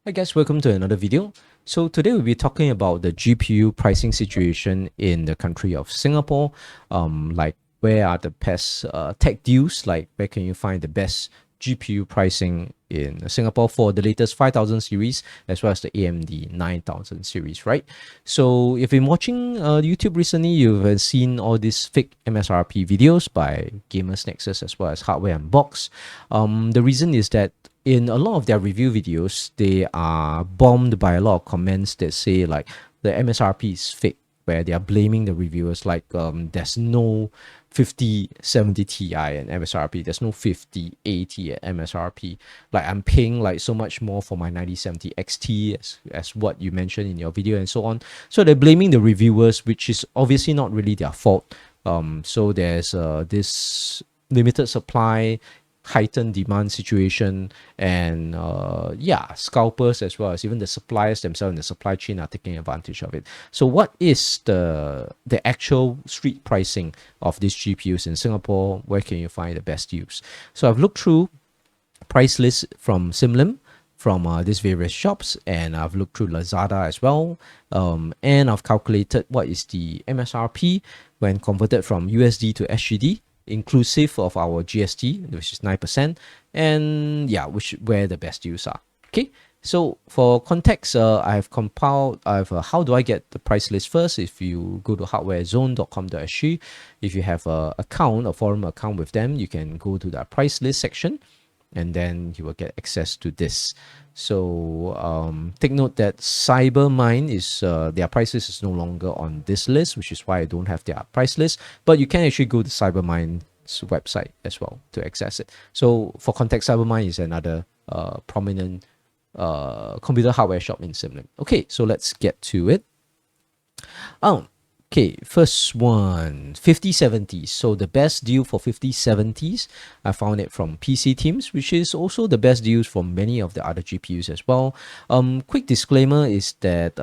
Hi guys, welcome to another video. So today we'll be talking about the GPU pricing situation in the country of Singapore. Like where are the best tech deals? Like where can you find the best GPU pricing in Singapore for the latest 5000 series as well as the AMD 9000 series, right? So if you've been watching YouTube recently, you've seen all these fake MSRP videos by Gamers Nexus as well as Hardware Unbox. The reason is that in a lot of their review videos, they are bombed by a lot of comments that say like the MSRP is fake, where they are blaming the reviewers like there's no 5070 Ti and MSRP, there's no 5080 at MSRP. Like I'm paying like so much more for my 9070 XT as what you mentioned in your video and so on. So they're blaming the reviewers, which is obviously not really their fault. So there's this limited supply, heightened demand situation, and yeah, scalpers as well as even the suppliers themselves in the supply chain are taking advantage of it. So what is the actual street pricing of these GPUs in Singapore? Where can you find the best deals? So I've looked through price lists from Sim Lim, from these various shops, and I've looked through Lazada as well, and I've calculated what is the MSRP when converted from USD to SGD, inclusive of our GST, which is 9%, and yeah, where the best deals are. Okay, so for context, I've compiled, how do I get the price list first? If you go to hardwarezone.com.sg, if you have a forum account with them, you can go to the price list section, and then you will get access to this. So take note that CyberMine is their price list is no longer on this list, which is why I don't have their price list. But you can actually go to CyberMine's website as well to access it. So for context, CyberMine is another prominent computer hardware shop in Sim Lim. Okay, so let's get to it. Okay, first one, 5070s. So the best deal for 5070s, I found it from PC Teams, which is also the best deals for many of the other GPUs as well. Quick disclaimer is that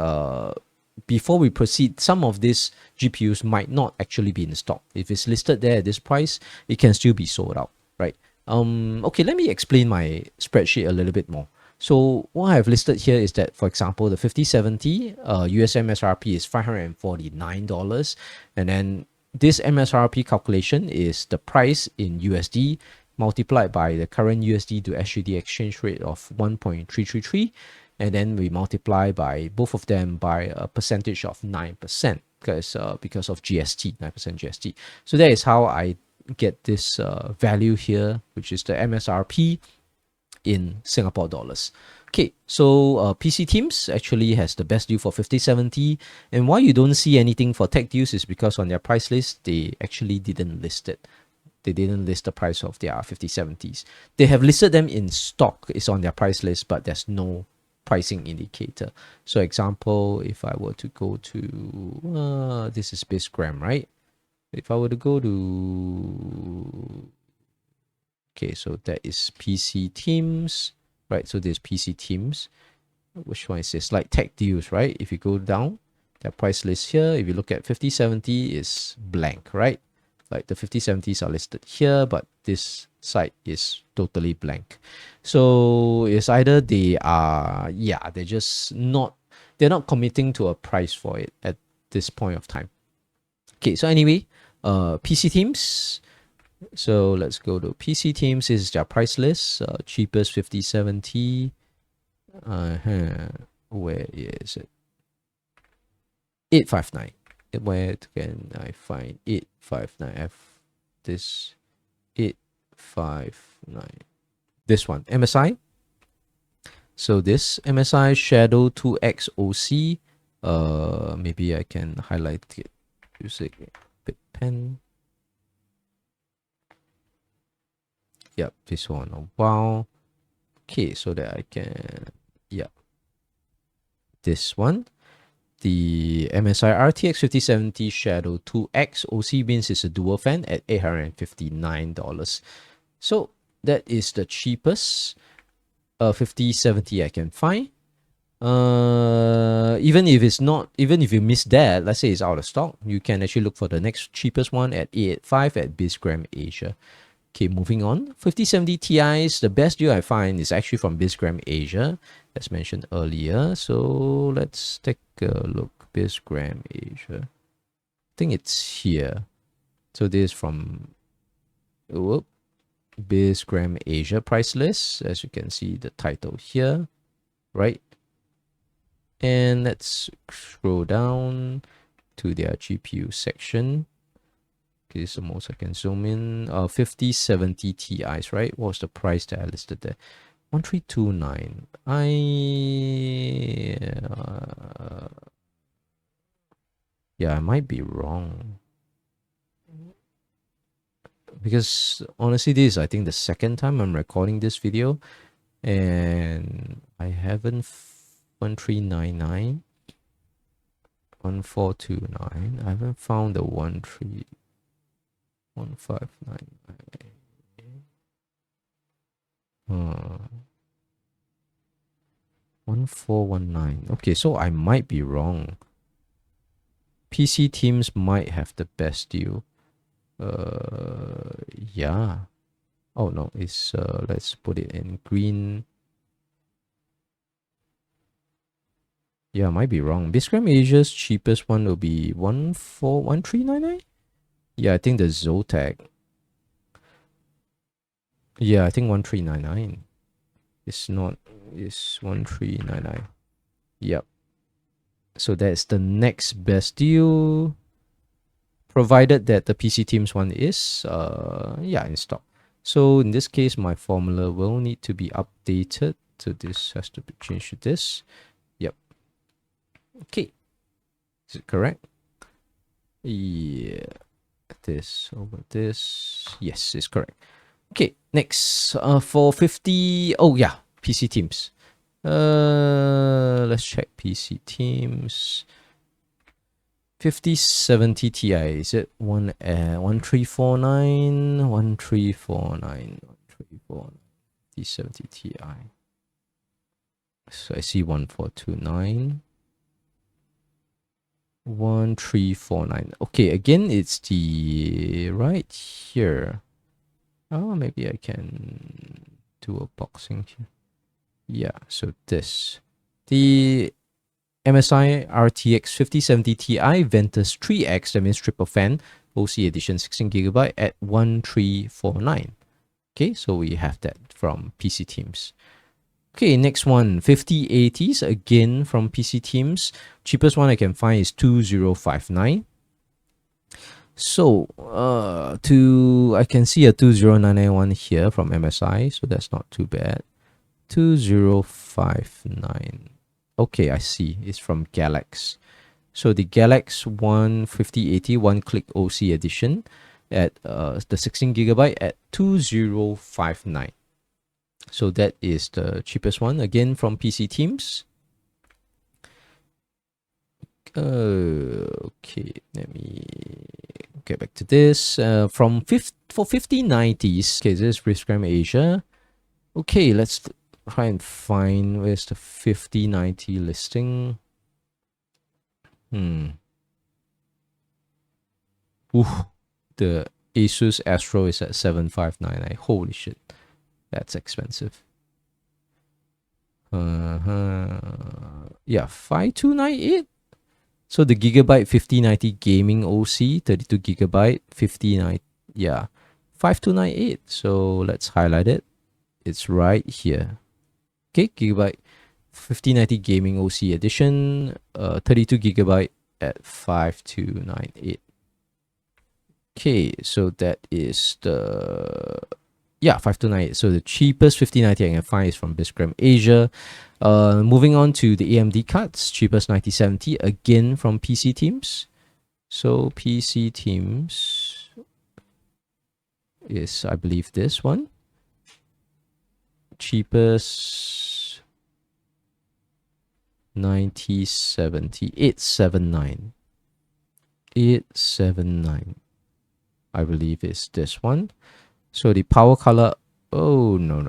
before we proceed, some of these GPUs might not actually be in stock. If it's listed there at this price, it can still be sold out, right? Okay, let me explain my spreadsheet a little bit more. So what I have listed here is that, for example, the 5070 US MSRP is $549, and then this MSRP calculation is the price in USD multiplied by the current USD to SGD exchange rate of 1.333, and then we multiply by both of them by a percentage of 9% because of GST, 9% GST. So that is how I get this value here, which is the MSRP in Singapore dollars. Okay, so PC Teams actually has the best deal for 5070, and why you don't see anything for tech deals is because on their price list, they actually didn't list it. They didn't list the price of their 5070s. They have listed them in stock, it's on their price list, but there's no pricing indicator. So example, if I were to go to, this is Bisgram, right? If I were to go to, okay, so that is PC Teams, right? So there's PC Teams. Which one is this? Like tech deals, right? If you go down, their price list here, if you look at 5070 is blank, right? Like the 5070s are listed here, but this site is totally blank. So it's either they are, yeah, they're not committing to a price for it at this point of time. Okay, so anyway, PC Teams. So let's go to PC Teams. This is their price list. Cheapest 5070. Where is it? 859. Where can I find 859? I have this 859. This one, MSI. So this MSI Shadow 2X OC. Maybe I can highlight it using bit pen. Yep, this one. Oh, wow. Okay, so that I can, yeah, this one. The MSI RTX 5070 Shadow 2X OC means it's a dual fan at $859. So that is the cheapest 5070 I can find. Even if you miss that, let's say it's out of stock, you can actually look for the next cheapest one at 885 at Bisgram Asia. Okay, moving on. 5070 Ti's, the best deal I find is actually from Bizgram Asia, as mentioned earlier. So let's take a look. Bizgram Asia. I think it's here. So this is from Bizgram Asia price list. As you can see, the title here, right? And let's scroll down to their GPU section. Okay, this is the most I can zoom in. 5070 Ti's, right? What was the price that I listed there? 1329. Yeah, I might be wrong. Because honestly, this is, I think, the second time I'm recording this video. And I haven't 1399. 1429. I haven't found the 1599. 1419. Okay, so I might be wrong. PC Teams might have the best deal. Yeah. Oh no, it's let's put it in green. Yeah, I might be wrong. Bizgram Asia's cheapest one will be 1399. Yeah, I think the Zotac. Yeah, I think 1399. It's not. It's 1399. Yep. So that's the next best deal, provided that the PC Teams one is in stock. So in this case, my formula will need to be updated. So this has to be changed to this. Yep. Okay. Is it correct? Yeah. This over this. Yes, it's correct. Okay, next. For 50. Oh yeah, PC Teams. Let's check PC Teams. 5070 Ti. Is it 1349? 1349. 5070 Ti. So I see 1429. 1349. Okay, again, it's the right here. Oh, maybe I can do a boxing here. Yeah, so this. The MSI RTX 5070 Ti Ventus 3X, that means triple fan, OC edition 16GB at 1349. Okay, so we have that from PC Teams. Okay, next one, 5080s, again from PC Teams. Cheapest one I can find is 2059. So, I can see a 20991 here from MSI, so that's not too bad. 2059. Okay, I see. It's from Galax. So the Galax 15080 one-click OC edition at the 16GB at 2059. So that is the cheapest one, again from PC Teams. Okay, let me get back to this. For 5090s, okay, this is Bizgram Asia. Okay, let's try and find where's the 5090 listing. The Asus Astro is at 7599. Holy shit, that's expensive. Yeah, 5298. So the Gigabyte 5090 gaming OC 32GB 59. Yeah, 5298. So let's highlight it. It's right here. Okay, Gigabyte 5090 gaming OC edition, 32GB at 5298. Okay, so that is the 5298. So the cheapest 5090 I can find is from Bizgram Asia. Moving on to the AMD cards, cheapest 9070 again from PC Teams. So PC Teams is, I believe, this one. Cheapest 9070 879. 879. I believe is this one. So the power color. Oh no.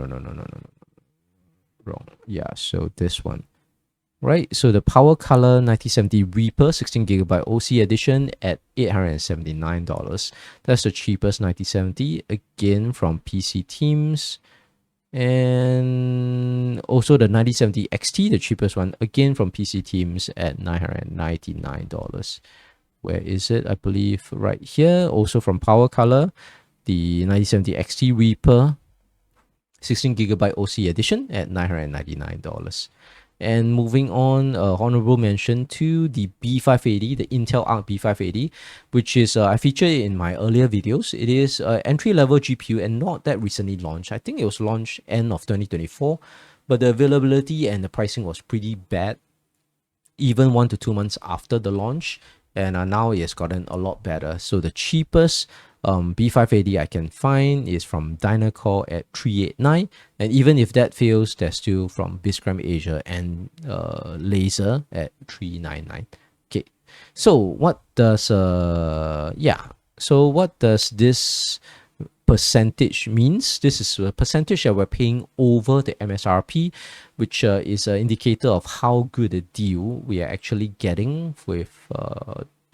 Wrong. Yeah, so this one. right? So the Power Color 9070 Reaper 16GB OC edition at $879. That's the cheapest 9070, again from PC Teams. And also the 9070 XT, the cheapest one, again from PC Teams at $999. Where is it? I believe right here. Also from Power Color, the 9070 XT Reaper 16GB OC edition at $999. And moving on, honorable mention to the B580, the Intel Arc B580, which is I featured in my earlier videos. It is an entry-level GPU and not that recently launched. I think it was launched end of 2024, but the availability and the pricing was pretty bad, even 1 to 2 months after the launch. And now it has gotten a lot better. So the cheapest B580 I can find is from Dynacore at 389, and even if that fails, there's still from Bisgram Asia and Laser at 399. Okay, so what does what does this percentage means? This is a percentage that we're paying over the MSRP, which is an indicator of how good a deal we are actually getting with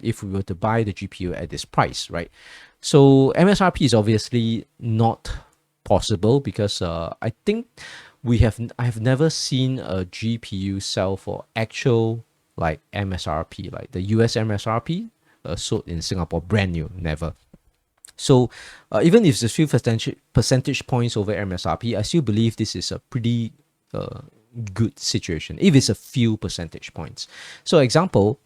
if we were to buy the GPU at this price, right? So MSRP is obviously not possible because I think I have never seen a GPU sell for actual like MSRP, like the US MSRP sold in Singapore, brand new, never. So even if it's a few percentage points over MSRP, I still believe this is a pretty good situation if it's a few percentage points. So example,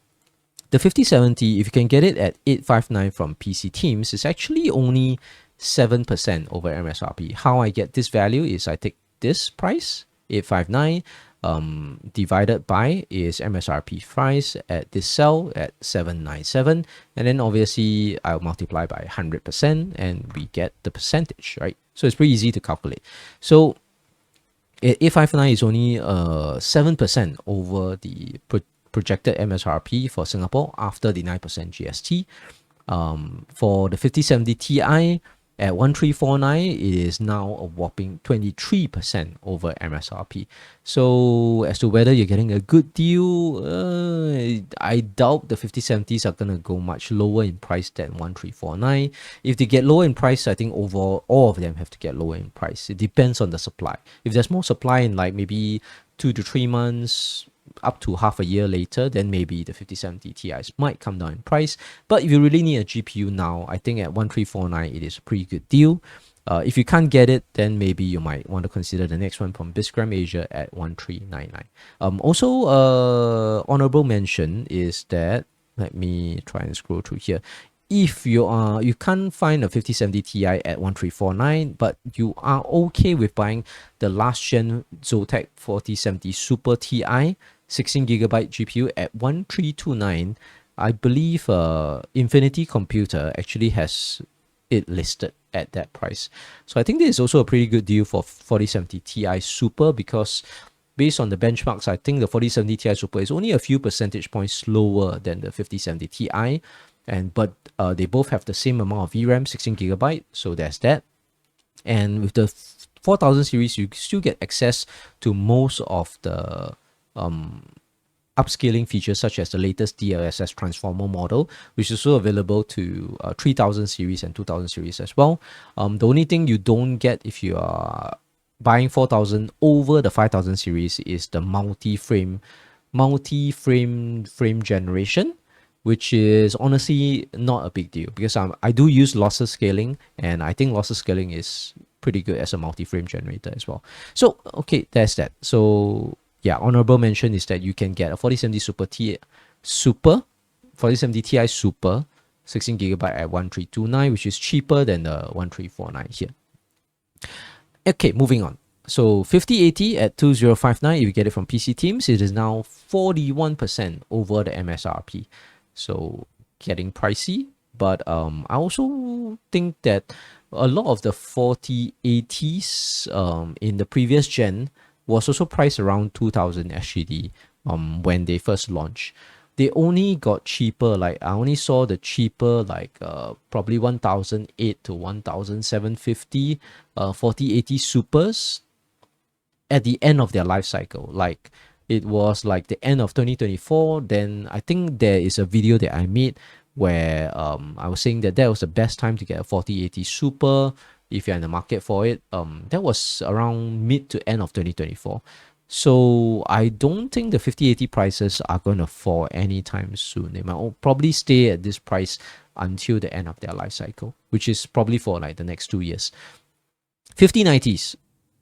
the 5070, if you can get it at 859 from PC Teams, is actually only 7% over MSRP. How I get this value is I take this price, 859, divided by is MSRP price at this cell at 797, and then obviously I'll multiply by 100% and we get the percentage, right? So it's pretty easy to calculate. So 859 is only 7% over the projected MSRP for Singapore after the 9% GST. For the 5070 Ti at 1349, it is now a whopping 23% over MSRP. So as to whether you're getting a good deal, I doubt the 5070s are going to go much lower in price than 1349. If they get lower in price, I think overall all of them have to get lower in price. It depends on the supply. If there's more supply in like maybe 2 to 3 months, up to half a year later, then maybe the 5070 Ti's might come down in price. But if you really need a GPU now, I think at 1349 it is a pretty good deal. If you can't get it, then maybe you might want to consider the next one from Bisgram Asia at 1399. Also, honorable mention is that, let me try and scroll through here. If you can't find a 5070 Ti at 1349, but you are okay with buying the last gen Zotac 4070 Super Ti 16GB GPU at 1329, I believe Infinity Computer actually has it listed at that price. So I think this is also a pretty good deal for 4070 Ti Super, because based on the benchmarks, I think the 4070 Ti Super is only a few percentage points lower than the 5070 Ti, but they both have the same amount of VRAM, 16GB, so there's that. And with the 4000 series, you still get access to most of the upscaling features, such as the latest DLSS transformer model, which is also available to 3000 series and 2000 series as well. The only thing you don't get if you are buying 4000 over the 5000 series is the multi-frame generation, which is honestly not a big deal, because I do use lossless scaling, and I think lossless scaling is pretty good as a multi-frame generator as well. So okay, that's that. So yeah, honorable mention is that you can get a 4070 4070 Ti Super 16GB at 1329, which is cheaper than the 1349 here. Okay, moving on. So 5080 at 2059, if you get it from PC Teams, it is now 41% over the MSRP. So getting pricey, but I also think that a lot of the 4080s in the previous gen was also priced around 2000 SGD when they first launched. They only got cheaper, like I only saw the cheaper like probably 1008 to 1750 4080 Supers at the end of their life cycle. Like it was like the end of 2024. Then I think there is a video that I made where I was saying that was the best time to get a 4080 Super if you're in the market for it. That was around mid to end of 2024. So I don't think the 5080 prices are going to fall anytime soon. They might probably stay at this price until the end of their life cycle, which is probably for like the next 2 years. 5090s,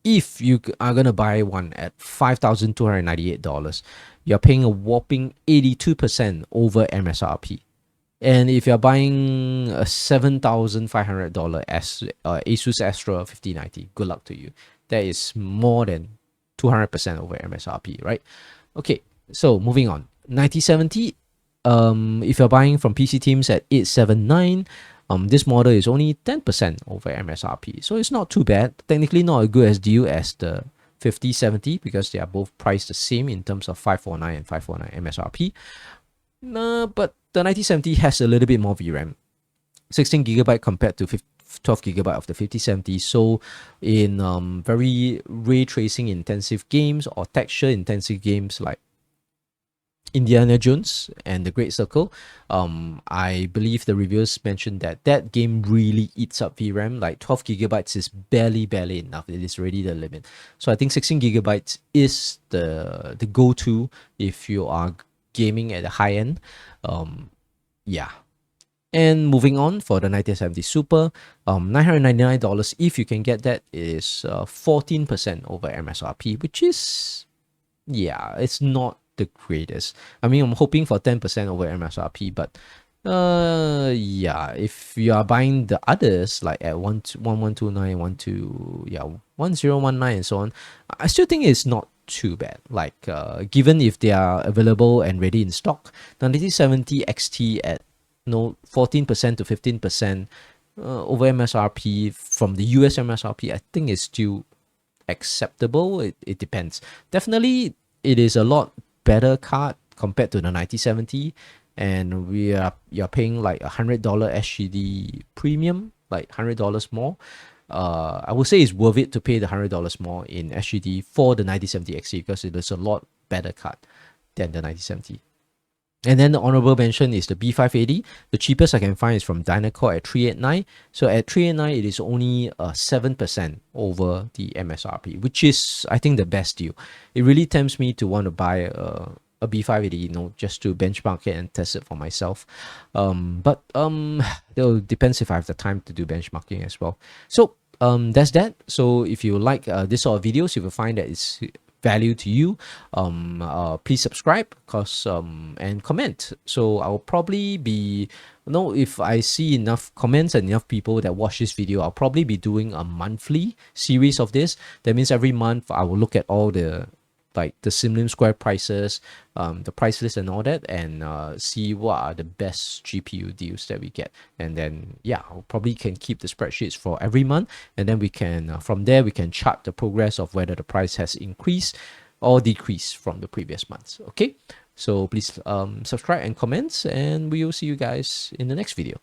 if you are going to buy one at $5,298, you're paying a whopping 82% over MSRP. And if you're buying a $7,500 Asus Astra 5090, good luck to you. That is more than 200% over MSRP, right? Okay, so moving on. 9070, if you're buying from PC Teams at 879, this model is only 10% over MSRP. So it's not too bad. Technically not as good as deal as the 5070 because they are both priced the same in terms of 549 and 549 MSRP. But the 9070 has a little bit more VRAM, 16GB compared to 12GB of the 5070. So in very ray tracing intensive games or texture intensive games like Indiana Jones and the Great Circle, I believe the reviewers mentioned that game really eats up VRAM. Like 12GB is barely enough. It is already the limit. So I think 16GB is the go-to if you are gaming at the high end. Yeah. And moving on for the 9070 Super, $999 if you can get that is 14% over MSRP, which is, yeah, it's not the greatest. I mean, I'm hoping for 10% over MSRP, but yeah, if you are buying the others like at 1129, 1019 and so on, I still think it's not too bad. Like given if they are available and ready in stock, the 9070 XT at 14% to 15% over MSRP from the US MSRP, I think is still acceptable. It depends. Definitely, it is a lot better card compared to the 9070, and you're paying like $100 SGD premium, like $100 more. I would say it's worth it to pay the $100 more in SGD for the 9070 XT because it is a lot better card than the 9070. And then the honorable mention is the B580. The cheapest I can find is from Dynacore at 389. So at 389, it is only 7% over the MSRP, which is, I think, the best deal. It really tempts me to want to buy a B580, just to benchmark it and test it for myself. But it depends if I have the time to do benchmarking as well. So that's that. So if you like this sort of videos, if you find that it's value to you, please subscribe and comment. So I'll probably be, if I see enough comments and enough people that watch this video, I'll probably be doing a monthly series of this. That means every month I will look at all the Sim Lim Square prices, the price list and all that, and see what are the best GPU deals that we get. And then, yeah, I'll probably can keep the spreadsheets for every month. And then we can, from there, we can chart the progress of whether the price has increased or decreased from the previous months. Okay, so please subscribe and comment, and we will see you guys in the next video.